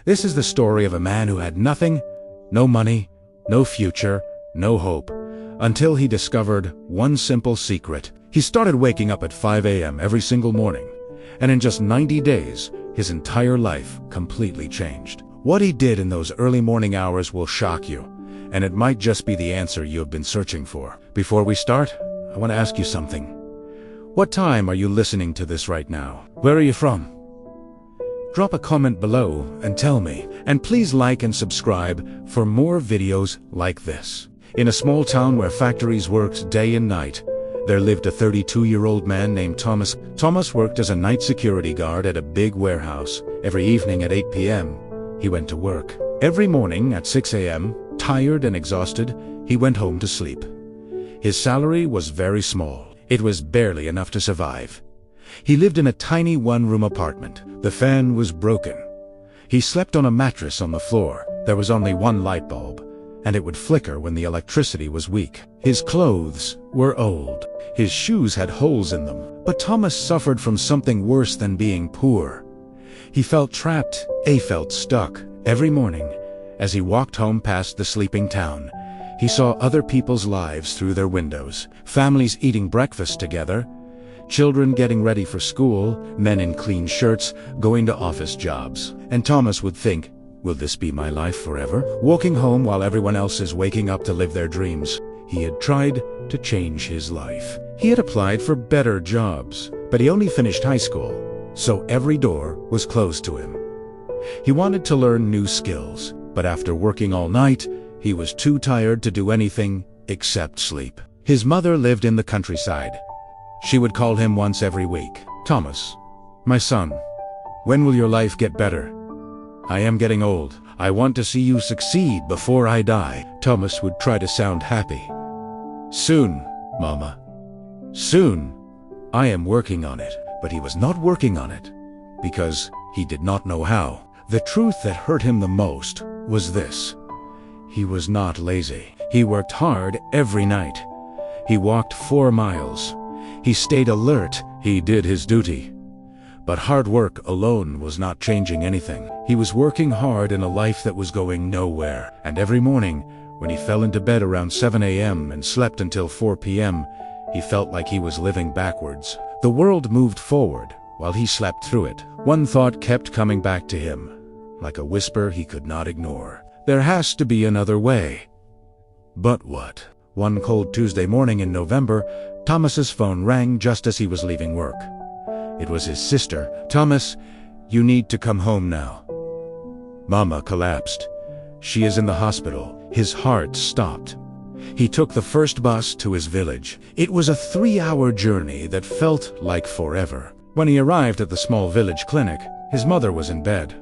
This is the story of a man who had nothing, no money, no future, no hope, until he discovered one simple secret. He started waking up at 5 a.m. every single morning, and in just 90 days, his entire life completely changed. What he did in those early morning hours will shock you, and it might just be the answer you have been searching for. Before we start, I want to ask you something. What time are you listening to this right now? Where are you from? Drop a comment below and tell me. And please like and subscribe for more videos like this. In a small town where factories worked day and night, there lived a 32-year-old man named Thomas. Thomas worked as a night security guard at a big warehouse. Every evening at 8 p.m., he went to work. Every morning at 6 a.m., tired and exhausted, he went home to sleep. His salary was very small. It was barely enough to survive. He lived in a tiny one-room apartment. The fan was broken. He slept on a mattress on the floor. There was only one light bulb, and it would flicker when the electricity was weak. His clothes were old. His shoes had holes in them. But Thomas suffered from something worse than being poor. He felt trapped. He felt stuck. Every morning, as he walked home past the sleeping town, he saw other people's lives through their windows. Families eating breakfast together, children getting ready for school, men in clean shirts going to office jobs. And Thomas would think, will this be my life forever? Walking home while everyone else is waking up to live their dreams. He had tried to change his life. He had applied for better jobs, but he only finished high school, so every door was closed to him. He wanted to learn new skills, but after working all night, he was too tired to do anything except sleep. His mother lived in the countryside. She would call him once every week. Thomas, my son, when will your life get better? I am getting old. I want to see you succeed before I die. Thomas would try to sound happy. Soon, Mama. Soon. I am working on it. But he was not working on it because he did not know how. The truth that hurt him the most was this. He was not lazy. He worked hard every night. He walked 4 miles. He stayed alert. He did his duty. But hard work alone was not changing anything. He was working hard in a life that was going nowhere. And every morning, when he fell into bed around 7 a.m. and slept until 4 p.m., he felt like he was living backwards. The world moved forward while he slept through it. One thought kept coming back to him, like a whisper he could not ignore. There has to be another way. But what? One cold Tuesday morning in November, Thomas's phone rang just as he was leaving work. It was his sister. Thomas, you need to come home now. Mama collapsed. She is in the hospital. His heart stopped. He took the first bus to his village. It was a 3-hour journey that felt like forever. When he arrived at the small village clinic, his mother was in bed.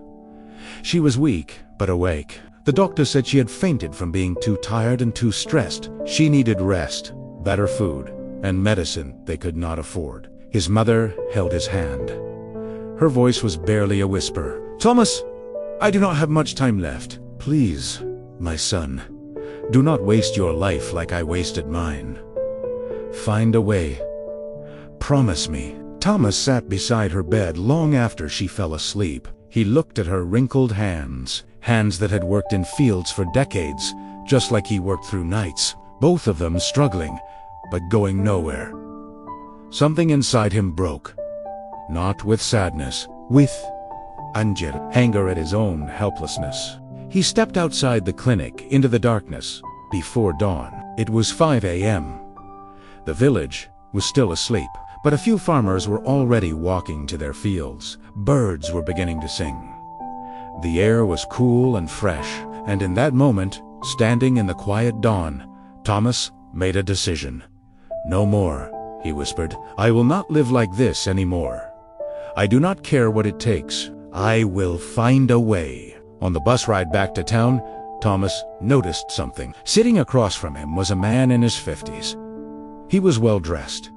She was weak, but awake. The doctor said she had fainted from being too tired and too stressed. She needed rest, better food, and medicine they could not afford. His mother held his hand. Her voice was barely a whisper. Thomas, I do not have much time left. Please, my son, do not waste your life like I wasted mine. Find a way. Promise me. Thomas sat beside her bed long after she fell asleep. He looked at her wrinkled hands that had worked in fields for decades, just like he worked through nights, both of them struggling, but going nowhere. Something inside him broke, not with sadness, with anger at his own helplessness. He stepped outside the clinic into the darkness before dawn. It was 5 a.m. The village was still asleep, but a few farmers were already walking to their fields. Birds were beginning to sing. The air was cool and fresh, and in that moment, standing in the quiet dawn, Thomas made a decision. No more, he whispered. I will not live like this anymore. I do not care what it takes. I will find a way. On the bus ride back to town, Thomas noticed something. Sitting across from him was a man in his 50s. He was well dressed.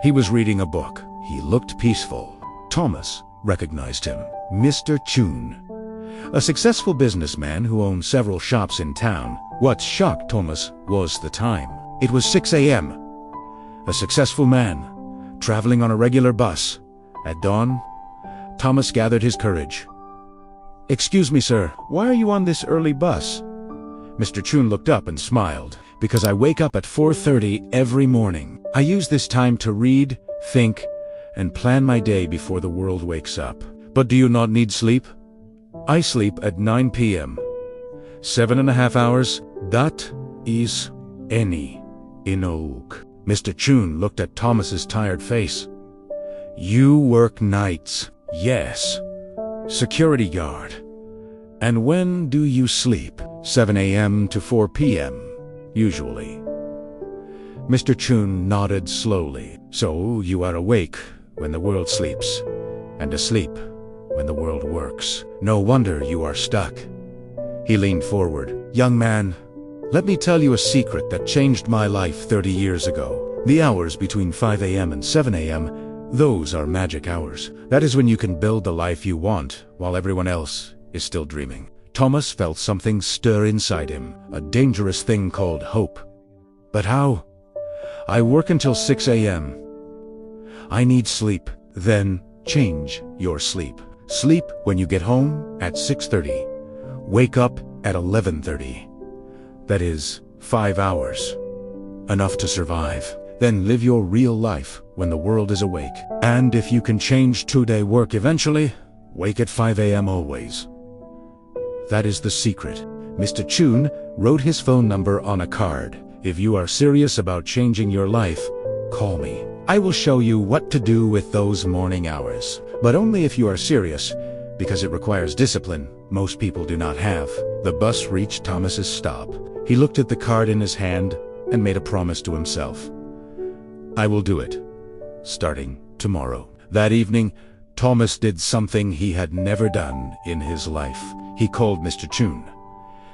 He was reading a book. He looked peaceful. Thomas recognized him. Mr. Chun, a successful businessman who owned several shops in town. What shocked Thomas was the time. It was 6 a.m. A successful man, traveling on a regular bus. At dawn, Thomas gathered his courage. "Excuse me, sir, why are you on this early bus?" Mr. Chun looked up and smiled. "Because I wake up at 4:30 every morning. I use this time to read, think, and plan my day before the world wakes up." "But do you not need sleep?" "I sleep at 9 p.m. 7.5 hours, that is any enough." Mr. Chun looked at Thomas's tired face. "You work nights?" "Yes. Security guard." "And when do you sleep?" 7 a.m. to 4 p.m. usually." Mr. Chun nodded slowly. "So you are awake when the world sleeps, and asleep when the world works. No wonder you are stuck." He leaned forward. "Young man, let me tell you a secret that changed my life 30 years ago. The hours between 5 a.m. and 7 a.m., those are magic hours. That is when you can build the life you want while everyone else is still dreaming." Thomas felt something stir inside him, a dangerous thing called hope. "But how?" "I work until 6 a.m. I need sleep." "Then change your sleep. Sleep when you get home at 6:30. Wake up at 11:30. That is 5 hours. Enough to survive. Then live your real life when the world is awake. And if you can change 2-day work eventually, wake at 5 a.m. always." That is the secret. Mr. Chun wrote his phone number on a card. "If you are serious about changing your life, call me. I will show you what to do with those morning hours. But only if you are serious, because it requires discipline most people do not have." The bus reached Thomas's stop. He looked at the card in his hand and made a promise to himself. "I will do it, starting tomorrow." That evening, Thomas did something he had never done in his life. He called Mr. Chun.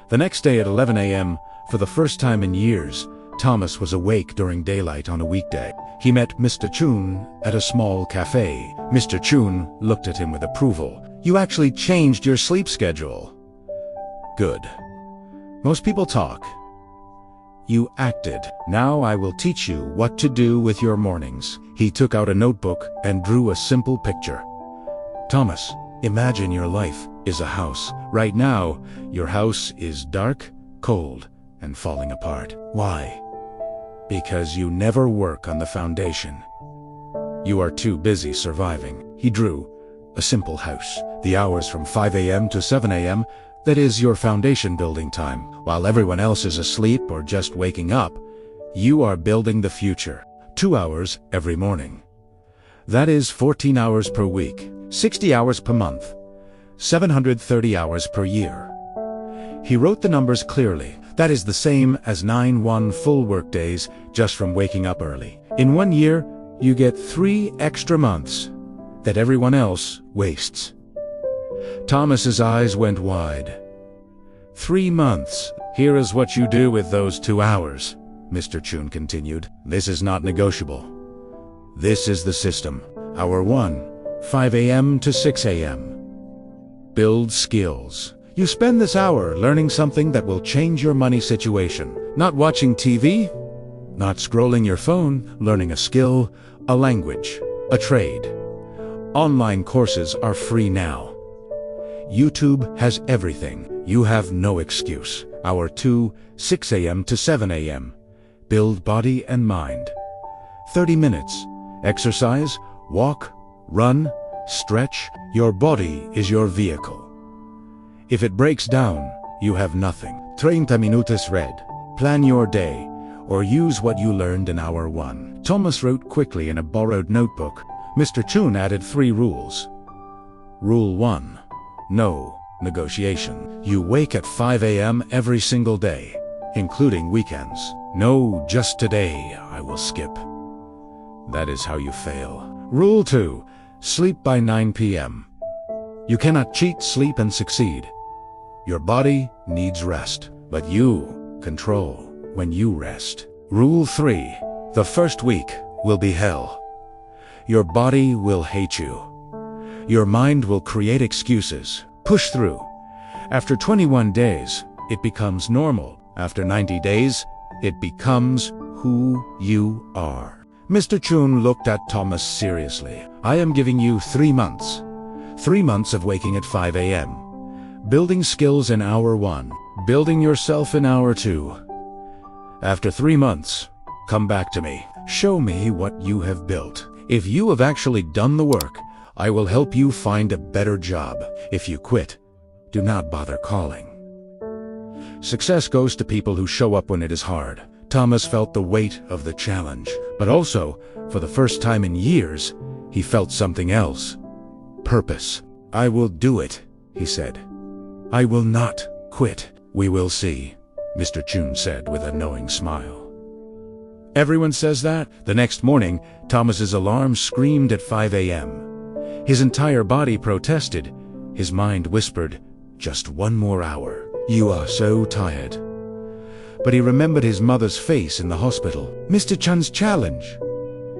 The next day at 11 a.m., for the first time in years, Thomas was awake during daylight on a weekday. He met Mr. Chun at a small cafe. Mr. Chun looked at him with approval. "You actually changed your sleep schedule." "Good. Most people talk. You acted. Now I will teach you what to do with your mornings." He took out a notebook and drew a simple picture. "Thomas, imagine your life is a house. Right now, your house is dark, cold, and falling apart. Why? Because you never work on the foundation. You are too busy surviving." He drew a simple house. The hours from 5 a.m. to 7 a.m., that is your foundation building time. While everyone else is asleep or just waking up, you are building the future. 2 hours every morning. That is 14 hours per week, 60 hours per month, 730 hours per year. He wrote the numbers clearly. That is the same as 9 full work days just from waking up early. In 1 year, you get 3 extra months that everyone else wastes. Thomas's eyes went wide. 3 months. "Here is what you do with those 2 hours, Mr. Chun continued. "This is not negotiable. This is the system. Hour 1, 5 a.m. to 6 a.m. Build skills. You spend this hour learning something that will change your money situation. Not watching TV, not scrolling your phone, learning a skill, a language, a trade. Online courses are free now. YouTube has everything. You have no excuse. Hour 2, 6 a.m. to 7 a.m. Build body and mind. 30 minutes. Exercise, walk, run, stretch. Your body is your vehicle. If it breaks down, you have nothing. 30 minutos read. Plan your day, or use what you learned in hour 1. Thomas wrote quickly in a borrowed notebook. Mr. Chun added 3 rules. Rule 1. No negotiation. You wake at 5 a.m. every single day, including weekends. No, just today I will skip. That is how you fail. Rule 2. Sleep by 9 p.m. You cannot cheat sleep and succeed. Your body needs rest, but you control when you rest. Rule 3. The first week will be hell. Your body will hate you. Your mind will create excuses. Push through. After 21 days, it becomes normal. After 90 days, it becomes who you are. Mr. Chun looked at Thomas seriously. I am giving you 3 months. 3 months of waking at 5 a.m. Building skills in hour 1. Building yourself in hour 2. After 3 months, come back to me. Show me what you have built. If you have actually done the work, I will help you find a better job. If you quit, do not bother calling. Success goes to people who show up when it is hard. Thomas felt the weight of the challenge, but also, for the first time in years, he felt something else. Purpose. I will do it, he said. I will not quit. We will see, Mr. Chun said with a knowing smile. Everyone says that. The next morning, Thomas's alarm screamed at 5 a.m. His entire body protested. His mind whispered, just 1 more hour. You are so tired. But he remembered his mother's face in the hospital. Mr. Chun's challenge.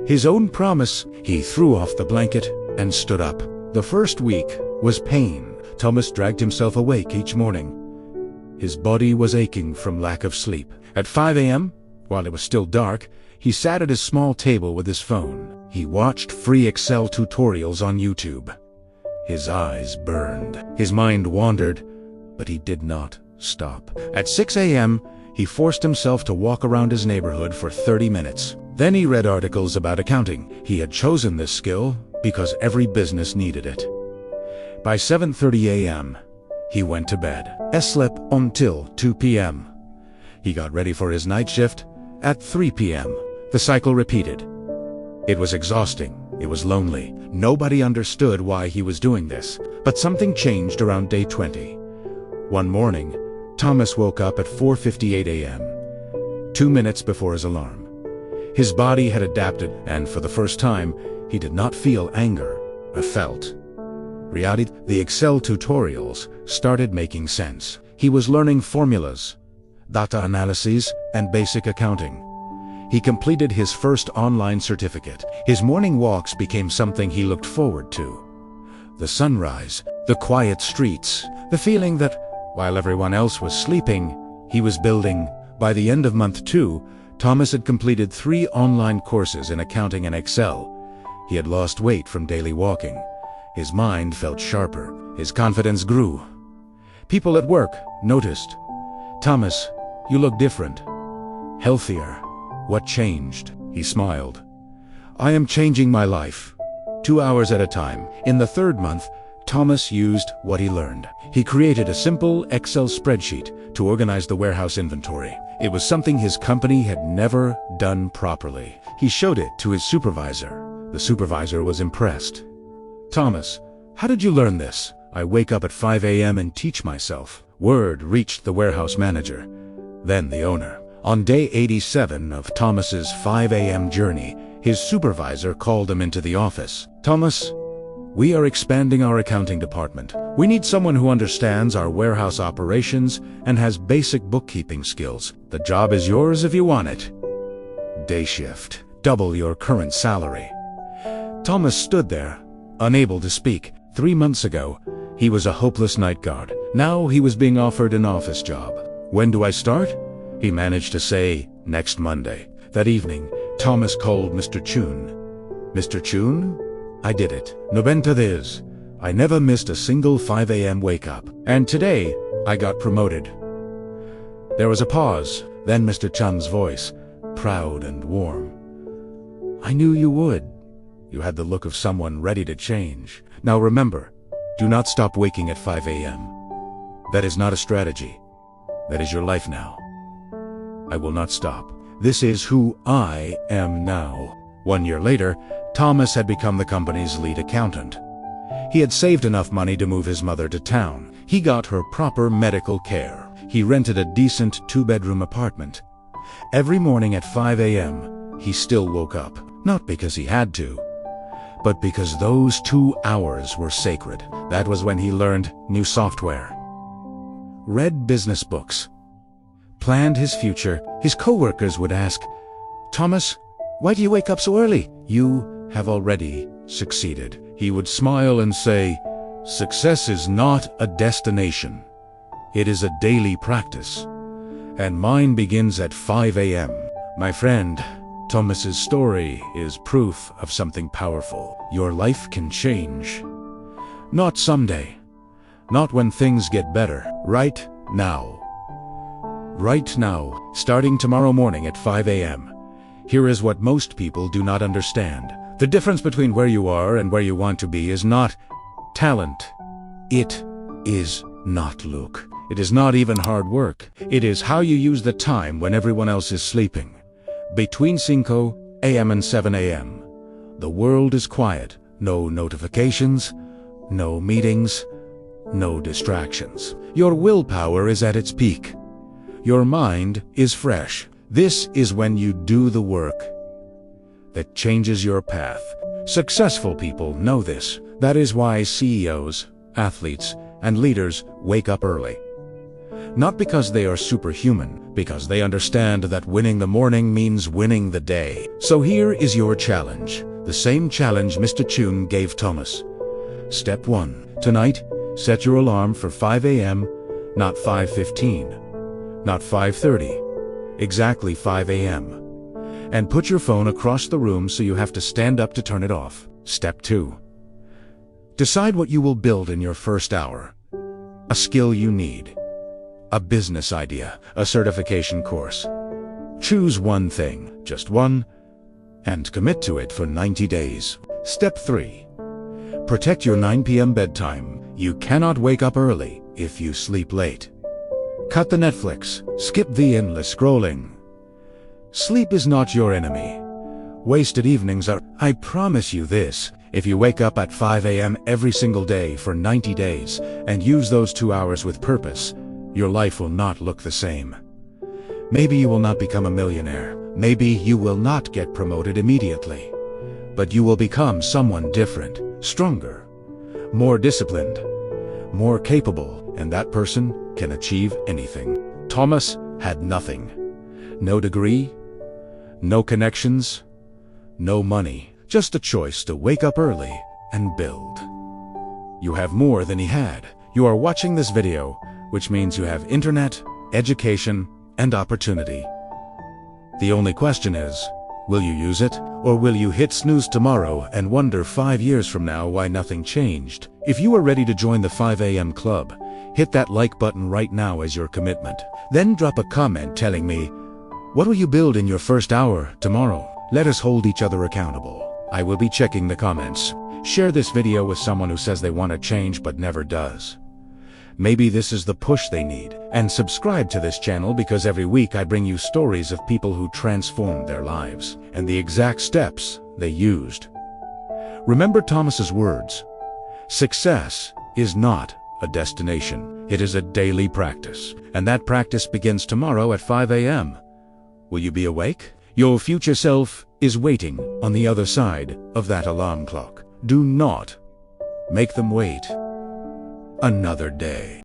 His own promise. He threw off the blanket and stood up. The first week was pain. Thomas dragged himself awake each morning. His body was aching from lack of sleep. At 5 a.m., while it was still dark, he sat at his small table with his phone. He watched free Excel tutorials on YouTube. His eyes burned. His mind wandered, but he did not stop. At 6 a.m., he forced himself to walk around his neighborhood for 30 minutes. Then he read articles about accounting. He had chosen this skill because every business needed it. By 7:30 a.m., he went to bed. He slept until 2 p.m. He got ready for his night shift at 3 p.m. The cycle repeated. It was exhausting. It was lonely. Nobody understood why he was doing this. But something changed around day 20. One morning, Thomas woke up at 4:58 a.m., 2 minutes before his alarm. His body had adapted, and for the first time, he did not feel anger, but felt reality. The Excel tutorials started making sense. He was learning formulas, data analyses, and basic accounting. He completed his first online certificate. His morning walks became something he looked forward to. The sunrise, the quiet streets, the feeling that, while everyone else was sleeping, he was building. By the end of month 2, Thomas had completed 3 online courses in accounting and Excel. He had lost weight from daily walking. His mind felt sharper. His confidence grew. People at work noticed. Thomas, you look different. Healthier. What changed? He smiled. I am changing my life. 2 hours at a time. In the 3rd month, Thomas used what he learned. He created a simple Excel spreadsheet to organize the warehouse inventory. It was something his company had never done properly. He showed it to his supervisor. The supervisor was impressed. Thomas, how did you learn this? I wake up at 5 a.m. and teach myself. Word reached the warehouse manager, then the owner. On day 87 of Thomas's 5 a.m. journey, his supervisor called him into the office. Thomas, we are expanding our accounting department. We need someone who understands our warehouse operations and has basic bookkeeping skills. The job is yours if you want it. Day shift. Double your current salary. Thomas stood there, unable to speak. 3 months ago, he was a hopeless night guard. Now he was being offered an office job. When do I start? He managed to say, next Monday. That evening, Thomas called Mr. Chun. Mr. Chun? I did it. 90 days. I never missed a single 5 a.m. wake-up. And today, I got promoted. There was a pause. Then Mr. Chun's voice, proud and warm. I knew you would. You had the look of someone ready to change. Now remember, do not stop waking at 5 a.m. That is not a strategy. That is your life now. I will not stop. This is who I am now. 1 year later, Thomas had become the company's lead accountant. He had saved enough money to move his mother to town. He got her proper medical care. He rented a decent 2-bedroom apartment. Every morning at 5 a.m., he still woke up. Not because he had to, but because those 2 hours were sacred. That was when he learned new software, read business books, planned his future. His co-workers would ask, Thomas, why do you wake up so early? You have already succeeded. He would smile and say, success is not a destination. It is a daily practice. And mine begins at 5 a.m. My friend, Thomas's story is proof of something powerful. Your life can change. Not someday, not when things get better. Right now. Right now, starting tomorrow morning at 5 a.m. Here is what most people do not understand. The difference between where you are and where you want to be is not talent. It is not luck. It is not even hard work. It is how you use the time when everyone else is sleeping. Between 5 a.m. and 7 a.m. The world is quiet. No notifications, no meetings, no distractions. Your willpower is at its peak. Your mind is fresh. This is when you do the work that changes your path. Successful people know this. That is why CEOs, athletes, and leaders wake up early. Not because they are superhuman, because they understand that winning the morning means winning the day. So here is your challenge. The same challenge Mr. Chun gave Thomas. Step 1. Tonight, set your alarm for 5 a.m., not 5:15, not 5:30, exactly 5 a.m. And put your phone across the room so you have to stand up to turn it off. Step 2. Decide what you will build in your first hour. A skill you need. A business idea. A certification course. Choose one thing, just one, and commit to it for 90 days. Step 3. Protect your 9 p.m. bedtime. You cannot wake up early if you sleep late. Cut the Netflix. Skip the endless scrolling. Sleep is not your enemy. Wasted evenings are. I promise you this. If you wake up at 5 a.m. every single day for 90 days and use those 2 hours with purpose, your life will not look the same. Maybe you will not become a millionaire. Maybe you will not get promoted immediately. But you will become someone different, stronger, more disciplined, more capable, and that person can achieve anything. Thomas had nothing. No degree, no connections, no money. Just a choice to wake up early and build. You have more than he had. You are watching this video, which means you have internet, education, and opportunity. The only question is, will you use it? Or will you hit snooze tomorrow and wonder 5 years from now why nothing changed? If you are ready to join the 5 a.m. club, hit that like button right now as your commitment. Then drop a comment telling me, what will you build in your first hour tomorrow? Let us hold each other accountable. I will be checking the comments. Share this video with someone who says they want to change but never does. Maybe this is the push they need. And subscribe to this channel because every week I bring you stories of people who transformed their lives and the exact steps they used. Remember Thomas's words. Success is not a destination. It is a daily practice. And that practice begins tomorrow at 5 a.m. Will you be awake? Your future self is waiting on the other side of that alarm clock. Do not make them wait another day.